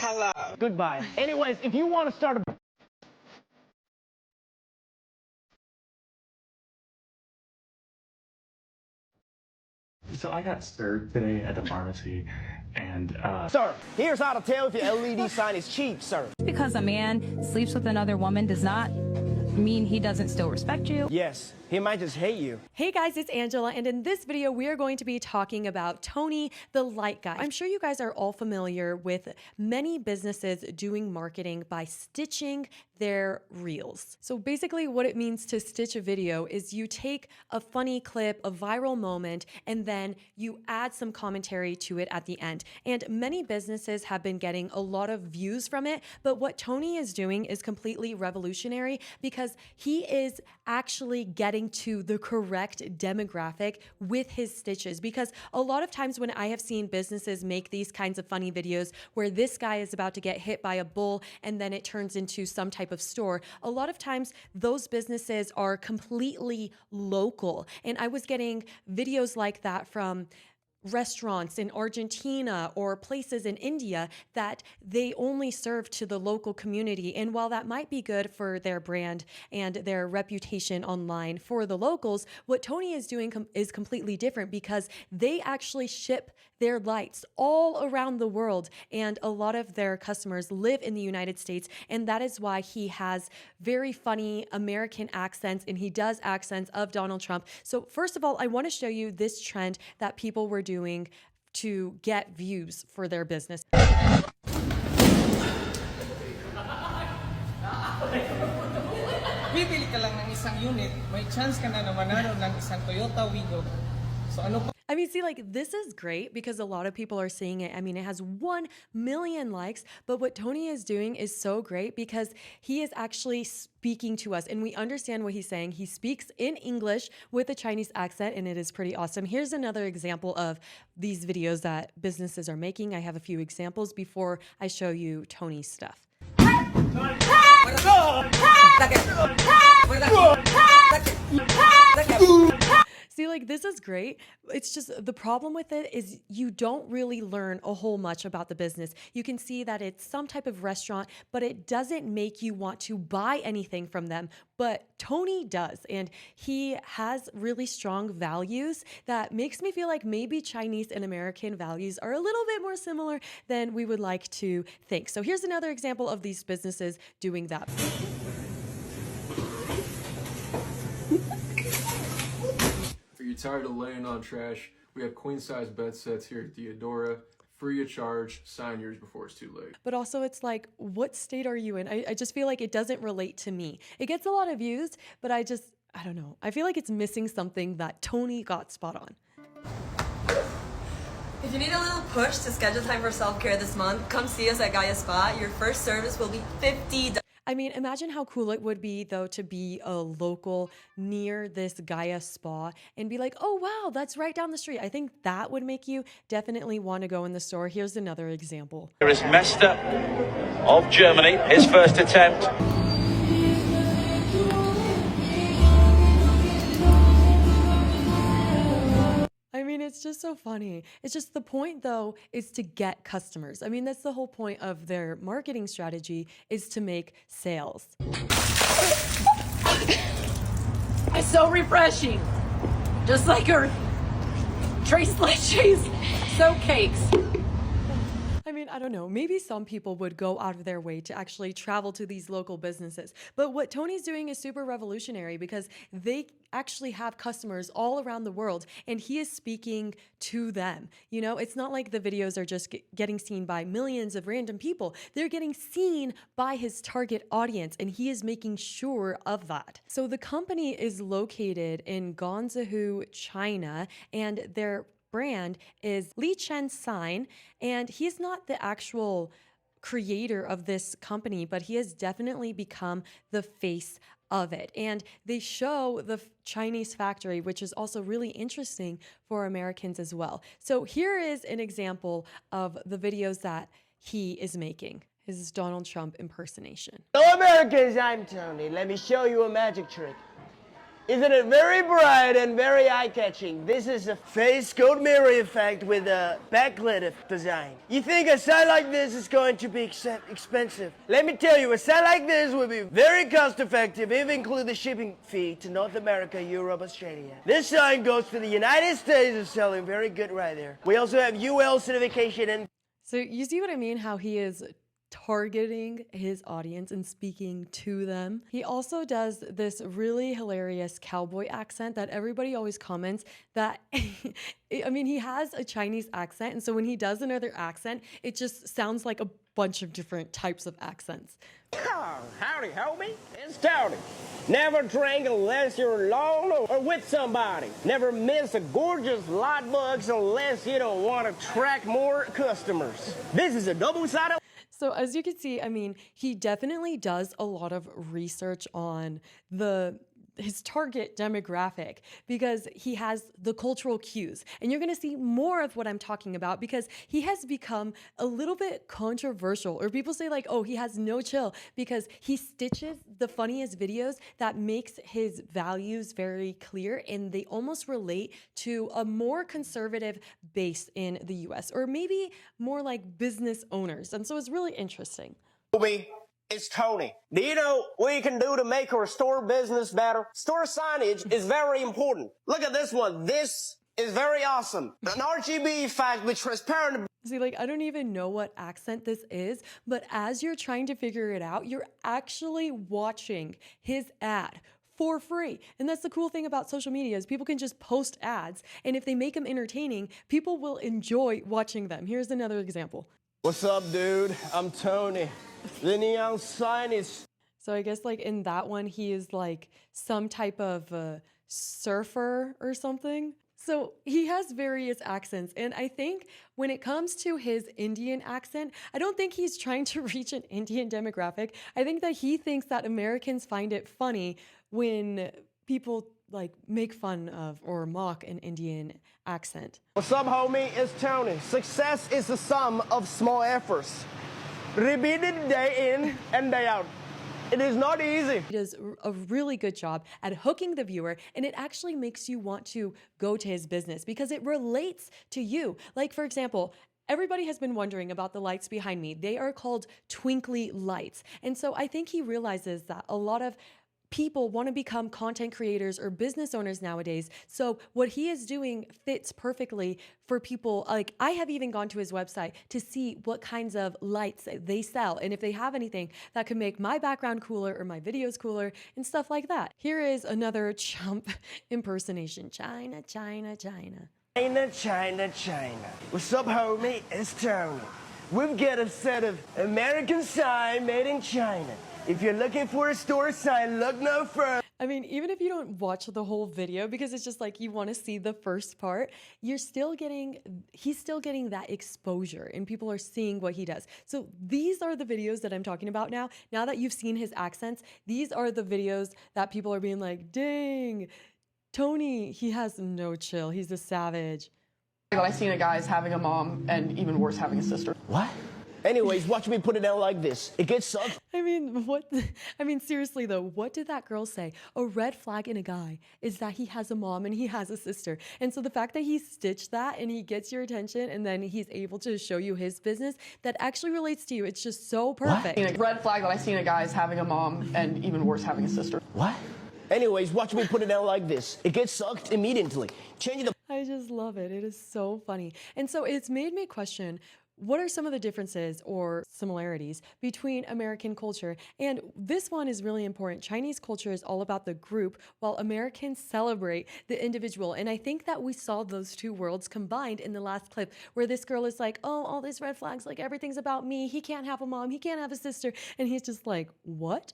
Hello. Goodbye. Anyways, if you want to start a... So I got served today at the pharmacy, and Sir, here's how to tell if your LED sign is cheap, sir. Because a man sleeps with another woman does not mean he doesn't still respect you. Yes, he might just hate you. Hey guys, it's Angela, and in this video, we are going to be talking about Tony, the light guy. I'm sure you guys are all familiar with many businesses doing marketing by stitching their reels. So basically what it means to stitch a video is you take a funny clip, a viral moment, and then you add some commentary to it at the end. And many businesses have been getting a lot of views from it, but what Tony is doing is completely revolutionary because he is actually getting to the correct demographic with his stitches. Because a lot of times when I have seen businesses make these kinds of funny videos where this guy is about to get hit by a bull and then it turns into some type of store, a lot of times those businesses are completely local. And I was getting videos like that from restaurants in Argentina or places in India that they only serve to the local community. And while that might be good for their brand and their reputation online for the locals, what Tony is doing is completely different because they actually ship their lights all around the world. And a lot of their customers live in the United States. And that is why he has very funny American accents and he does accents of Donald Trump. So first of all, I want to show you this trend that people were doing to get views for their business. Bibili ka lang ng isang unit, may chance ka na manalo ng isang Toyota Wigo. So ano I mean, see, like, this is great because a lot of people are seeing it. I mean, it has 1 million likes, but what Tony is doing is so great because he is actually speaking to us and we understand what he's saying. He speaks in English with a Chinese accent and it is pretty awesome. Here's another example of these videos that businesses are making. I have a few examples before I show you Tony's stuff. See, like, this is great. It's just the problem with it is you don't really learn a whole much about the business. You can see that it's some type of restaurant, but it doesn't make you want to buy anything from them. But Tony does, and he has really strong values that makes me feel like maybe Chinese and American values are a little bit more similar than we would like to think. So here's another example of these businesses doing that. If you're tired of laying on trash, we have queen-size bed sets here at Theodora, free of charge. Sign yours before it's too late. But also it's like, what state are you in? I just feel like it doesn't relate to me. It gets a lot of views, but I don't know. I feel like it's missing something that Tony got spot on. If you need a little push to schedule time for self-care this month, come see us at Gaia Spa. Your first service will be $50. I mean, imagine how cool it would be, though, to be a local near this Gaia Spa and be like, oh, wow, that's right down the street. I think that would make you definitely want to go in the store. Here's another example. Here is Mester of Germany, his first attempt. I mean, it's just so funny. It's just the point, though, is to get customers. I mean, that's the whole point of their marketing strategy is to make sales. It's so refreshing. Just like our Tres Leches soap cakes. I mean, I don't know, maybe some people would go out of their way to actually travel to these local businesses. But what Tony's doing is super revolutionary because they actually have customers all around the world and he is speaking to them. You know, it's not like the videos are just getting seen by millions of random people. They're getting seen by his target audience and he is making sure of that. So the company is located in Guangzhou, China, and their brand is Li Chen Sign, and he's not the actual creator of this company, but he has definitely become the face of it. And they show the Chinese factory, which is also really interesting for Americans as well. So here is an example of the videos that he is making. His Donald Trump impersonation. Hello Americans, I'm Tony. Let me show you a magic trick. Isn't it very bright and very eye-catching? This is a face gold mirror effect with a backlit design. You think a sign like this is going to be expensive? Let me tell you, a sign like this will be very cost-effective if you include the shipping fee to North America, Europe, Australia. This sign goes to the United States. Is selling very good right there. We also have UL certification and... So you see what I mean? How he is targeting his audience and speaking to them. He also does this really hilarious cowboy accent that everybody always comments that, I mean, he has a Chinese accent. And so when he does another accent, it just sounds like a bunch of different types of accents. Howdy, homie. It's Tony. Never drink unless you're alone or with somebody. Never miss a gorgeous light box unless you don't want to attract more customers. This is a double-sided... So as you can see, I mean, he definitely does a lot of research on his target demographic because he has the cultural cues. And you're going to see more of what I'm talking about because he has become a little bit controversial, or people say like, oh, he has no chill because he stitches the funniest videos that makes his values very clear, and they almost relate to a more conservative base in the US, or maybe more like business owners. And so it's really interesting. It's Tony. Do you know what you can do to make our store business better? Store signage is very important. Look at this one. This is very awesome. An RGB effect with transparent... See, like, I don't even know what accent this is, but as you're trying to figure it out, you're actually watching his ad for free. And that's the cool thing about social media is people can just post ads, and if they make them entertaining, people will enjoy watching them. Here's another example. What's up, dude? I'm Tony. The neon sign is... So I guess like in that one, he is like some type of surfer or something. So he has various accents. And I think when it comes to his Indian accent, I don't think he's trying to reach an Indian demographic. I think that he thinks that Americans find it funny when people like make fun of or mock an Indian accent. What's up, homie? It's Tony. Success is the sum of small efforts. Repeated day in and day out. It is not easy. He does a really good job at hooking the viewer, and it actually makes you want to go to his business because it relates to you. Like, for example, everybody has been wondering about the lights behind me. They are called twinkly lights. And so I think he realizes that a lot of people want to become content creators or business owners nowadays. So what he is doing fits perfectly for people. Like, I have even gone to his website to see what kinds of lights they sell and if they have anything that could make my background cooler or my videos cooler and stuff like that. Here is another chump impersonation. China, China, China. China, China, China. What's up, homie? It's Tony. We've got a set of American sign made in China. If you're looking for a store sign, look no further. I mean, even if you don't watch the whole video because it's just like you want to see the first part, he's still getting that exposure and people are seeing what he does. So these are the videos that I'm talking about now. Now that you've seen his accents, these are the videos that people are being like, dang, Tony, he has no chill. He's a savage. I've seen a guy is having a mom and even worse, having a sister. What? Anyways, watch me put it out like this. It gets sucked. I mean, seriously though, what did that girl say? A red flag in a guy is that he has a mom and he has a sister. And so the fact that he stitched that and he gets your attention and then he's able to show you his business that actually relates to you, it's just so perfect. A red flag that I've seen a guy is having a mom and even worse, having a sister. What? Anyways, watch me put it out like this. It gets sucked immediately. Change the... I just love it. It is so funny. And so it's made me question, what are some of the differences or similarities between American culture? And this one is really important. Chinese culture is all about the group, while Americans celebrate the individual. And I think that we saw those two worlds combined in the last clip where this girl is like, oh, all these red flags, like everything's about me. He can't have a mom. He can't have a sister. And he's just like, what?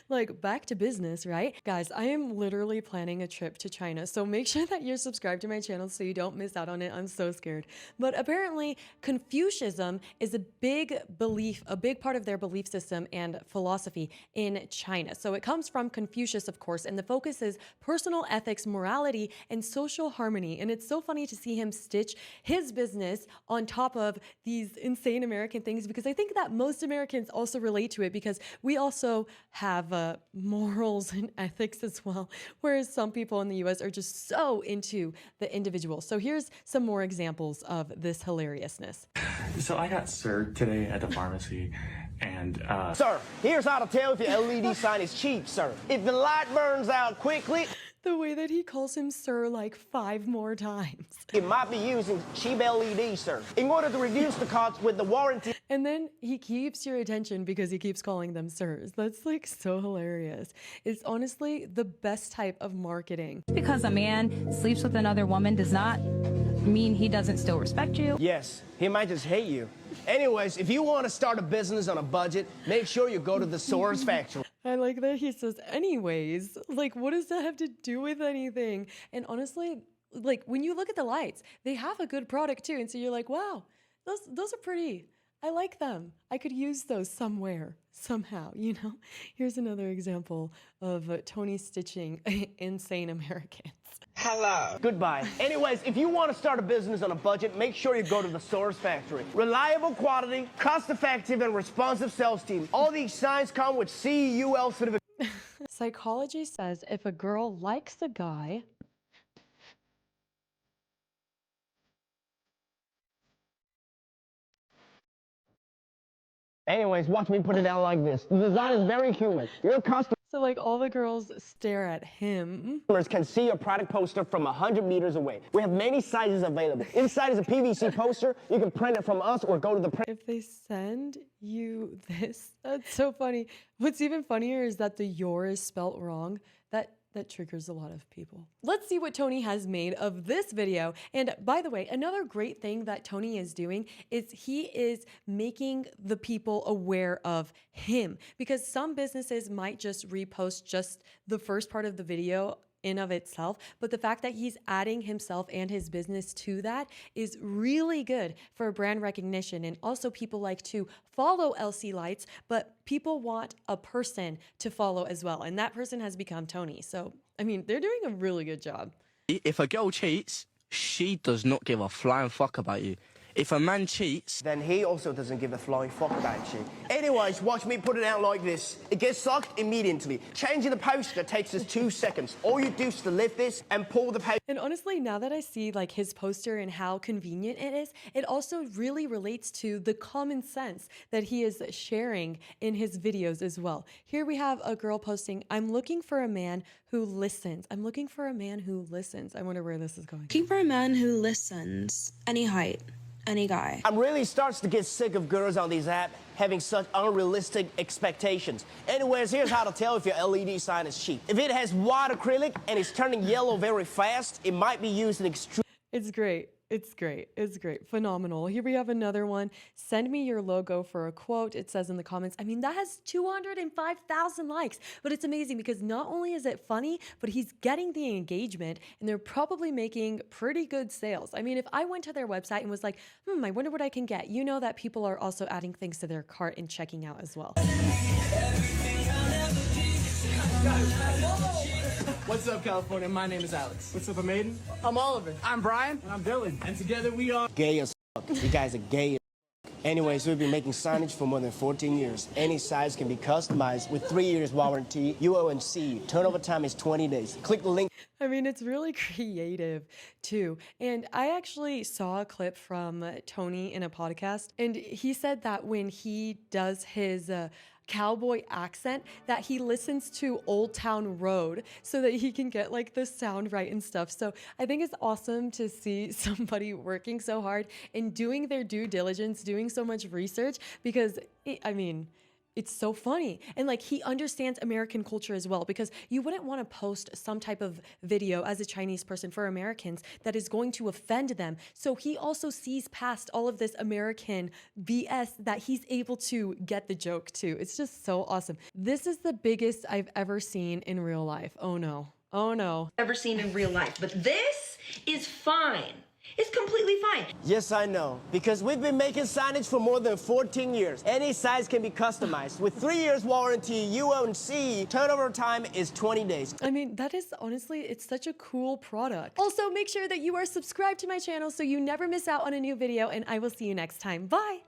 Like, back to business, right? Guys, I am literally planning a trip to China. So make sure that you're subscribed to my channel so you don't miss out on it. I'm so scared. But apparently, Confucius Confucianism is a big belief, a big part of their belief system and philosophy in China. So it comes from Confucius, of course, and the focus is personal ethics, morality, and social harmony. And it's so funny to see him stitch his business on top of these insane American things, because I think that most Americans also relate to it, because we also have morals and ethics as well, whereas some people in the US are just so into the individual. So here's some more examples of this hilariousness. So I got served today at the pharmacy, and Sir, here's how to tell if your LED sign is cheap, sir. If the light burns out quickly, The way that he calls him sir like 5 more times. it might be using cheap LED, sir. In order to reduce the cost with the warranty. And then he keeps your attention because he keeps calling them sirs. That's like so hilarious. It's honestly the best type of marketing. Because a man sleeps with another woman does not mean he doesn't still respect you. Yes, he might just hate you. Anyways, if you want to start a business on a budget, make sure you go to the Source Factory. I like that he says anyways. Like, what does that have to do with anything? And honestly, like when you look at the lights, they have a good product too. And so you're like, wow, those are pretty. I like them. I could use those somewhere, somehow, you know? Here's another example of Tony stitching insane Americans. Hello. Goodbye. Anyways, if you want to start a business on a budget, make sure you go to the Source Factory. Reliable quality, cost-effective, and responsive sales team. All these signs come with CEUL certification. Psychology says if a girl likes a guy, Anyways, watch me put it out like this. The design is very human. Your customers so like all the girls stare at him. can see your product poster from 100 meters away. We have many sizes available. Inside is a PVC poster. You can print it from us or go to the print. If they send you this, that's so funny. What's even funnier is that the your is spelt wrong. That triggers a lot of people. Let's see what Tony has made of this video. And by the way, another great thing that Tony is doing is he is making the people aware of him, because some businesses might just repost just the first part of the video in of itself, but the fact that he's adding himself and his business to that is really good for brand recognition. And also people like to follow LC Lights, but people want a person to follow as well. And that person has become Tony. So, I mean, they're doing a really good job. If a girl cheats, she does not give a flying fuck about you. If a man cheats, then he also doesn't give a flying fuck about you. Anyways, watch me put it out like this. It gets sucked immediately. Changing the poster takes us 2 seconds. All you do is to lift this and pull the poster. And honestly, now that I see like his poster and how convenient it is, it also really relates to the common sense that he is sharing in his videos as well. Here we have a girl posting, "I'm looking for a man who listens." I'm looking for a man who listens. I wonder where this is going. Looking for a man who listens. Any height. Any guy. I'm really starts to get sick of girls on these apps having such unrealistic expectations. Anyways, here's how to tell if your LED sign is cheap. If it has white acrylic and it's turning yellow very fast, it might be used in extreme. It's great. It's great. It's great. Phenomenal. Here we have another one. Send me your logo for a quote. It says in the comments. I mean, that has 205,000 likes, but it's amazing because not only is it funny, but he's getting the engagement and they're probably making pretty good sales. I mean, if I went to their website and was like, I wonder what I can get, you know that people are also adding things to their cart and checking out as well. What's up, California? My name is Alex. What's up, Maiden? I'm Oliver. I'm Brian. And I'm Dylan. And together we are Gay as fuck. You guys are gay as fuck. Anyways, we've been making signage for more than 14 years. Any size can be customized with 3 years warranty, UONC. Turnover time is 20 days. Click the link. I mean, it's really creative too. And I actually saw a clip from Tony in a podcast, and he said that when he does his cowboy accent, that he listens to Old Town Road so that he can get like the sound right and stuff. So I think it's awesome to see somebody working so hard and doing their due diligence, doing so much research, because it's so funny. And like he understands American culture as well, because you wouldn't want to post some type of video as a Chinese person for Americans that is going to offend them. So he also sees past all of this American BS that he's able to get the joke too. It's just so awesome. This is the biggest I've ever seen in real life. Oh no. Oh no. Ever seen in real life. But this is fine. is completely fine. Yes, I know. Because we've been making signage for more than 14 years. Any size can be customized. With 3 years warranty, UNC, turnover time is 20 days. I mean, that is honestly, it's such a cool product. Also, make sure that you are subscribed to my channel so you never miss out on a new video, and I will see you next time. Bye!